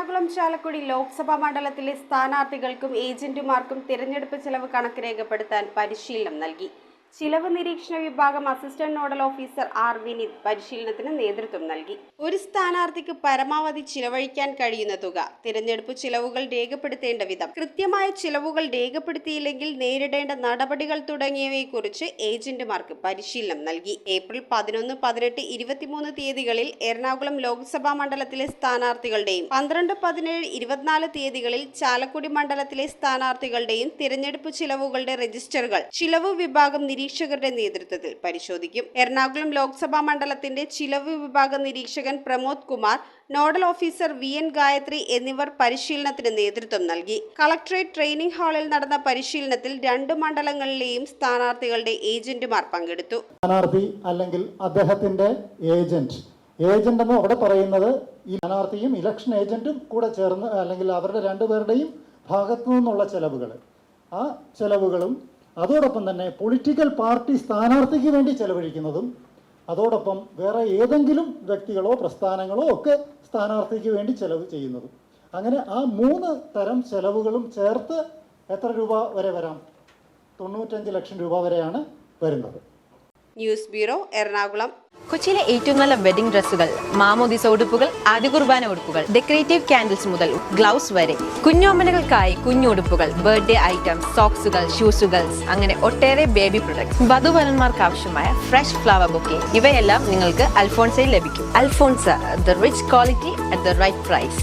എറണാകുളം ചാലക്കുടി ലോക്സഭാ മണ്ഡലത്തിലെ സ്ഥാനാർത്ഥികൾക്കും ഏജന്റുമാർക്കും തിരഞ്ഞെടുപ്പ് ചെലവ് കണക്ക് രേഖപ്പെടുത്താൻ പരിശീലനം നൽകി. ചിലവ് നിരീക്ഷണ വിഭാഗം assistant nodal officer R Vineeth പരിശീലനത്തിന് നേതൃത്വം നൽകി. ഒരു സ്ഥാനാർത്ഥിക്ക് പരമാവധി ചിലവഴിക്കാൻ കഴിയുന്ന തുക, തിരഞ്ഞെടുപ്പ് ചിലവുകൾ രേഖപ്പെടുത്തേണ്ട വിധം, കൃത്യമായ ചിലവുകൾ രേഖപ്പെടുത്തിയില്ലെങ്കിൽ നേരിടേണ്ട നടപടികൾ തുടങ്ങിയവയെക്കുറിച്ച് ഏജന്റുമാർക്ക് പരിശീലനം നൽകി. ഏപ്രിൽ 11, 18, 23 തീയതികളിൽ എറണാകുളം ലോക്സഭാ മണ്ഡലത്തിലെ സ്ഥാനാർത്ഥികളുടെയും 12, 17, 24 തീയതികളിൽ ചാലക്കുടി മണ്ഡലത്തിലെ സ്ഥാനാർത്ഥികളുടെയും തിരഞ്ഞെടുപ്പ് ചിലവുകളുടെ രജിസ്റ്ററുകൾ ചിലവ് വിഭാഗം നിരീക്ഷകരുടെ നേതൃത്വത്തിൽ പരിശോധിക്കും. എറണാകുളം ലോക്സഭാ മണ്ഡലത്തിന്റെ ചിലവ് വിഭാഗ നിരീക്ഷകൻ Pramod Kumar, nodal officer VN Gayathri എന്നിവർ പരിശീലനത്തിന് നേതൃത്വം നൽകി. കളക്ടറേറ്റ് ട്രെയിനിംഗ് ഹാളിൽ നടന്ന പരിശീലനത്തിൽ 2 മണ്ഡലങ്ങളിലെയും സ്ഥാനാർത്ഥികളുടെ ഏജന്റുമാർ പങ്കെടുത്തു. സ്ഥാനാർത്ഥി അല്ലെങ്കിൽ അദ്ദേഹത്തിന്റെ ഏജന്റ് എന്ന് അവിടെ പറയുന്നത് ഈ സ്ഥാനാർത്ഥിയും ഇലക്ഷൻ ഏജന്റും കൂടെ ചേർന്ന് അല്ലെങ്കിൽ അവരുടെ 2 പേരുടെയും ഭാഗത്തു നിന്നുള്ള ചെലവുകൾ, ആ ചെലവുകളും അതോടൊപ്പം തന്നെ പൊളിറ്റിക്കൽ പാർട്ടി സ്ഥാനാർത്ഥിക്ക് വേണ്ടി ചെലവഴിക്കുന്നതും അതോടൊപ്പം വേറെ ഏതെങ്കിലും വ്യക്തികളോ പ്രസ്ഥാനങ്ങളോ ഒക്കെ സ്ഥാനാർത്ഥിക്ക് വേണ്ടി ചെലവ് ചെയ്യുന്നതും, അങ്ങനെ ആ 3 തരം ചെലവുകളും ചേർത്ത് എത്ര രൂപ വരെ വരാം? 95 ലക്ഷം രൂപ വരെയാണ് വരുന്നത്. News bureau, Ernakulam. കൊച്ചിയിലെ ഏറ്റവും നല്ല വെഡിംഗ് ഡ്രസ്സുകൾ, മാമോദിസ ഉടുപ്പുകൾ, ആദ്യ കുർബാന ഉടുപ്പുകൾ, ഡെക്കറേറ്റീവ് കാൻഡിൽസ് മുതൽ ഗ്ലൗസ് വരെ, കുഞ്ഞോമനകൾക്കായി കുഞ്ഞുടുപ്പുകൾ, ബർത്ത്ഡേ ഐറ്റംസ്, സോക്സുകൾ, ഷൂസുകൾ, അങ്ങനെ ഒട്ടേറെ ബേബി പ്രൊഡക്ട്സ്, വധുവരന്മാർക്ക് ആവശ്യമായ ഫ്രഷ് ഫ്ലവർ ബൊക്കെ, ഇവയെല്ലാം നിങ്ങൾക്ക് അൽഫോൺസയിൽ ലഭിക്കും. Alphonsa, the rich quality at the right price.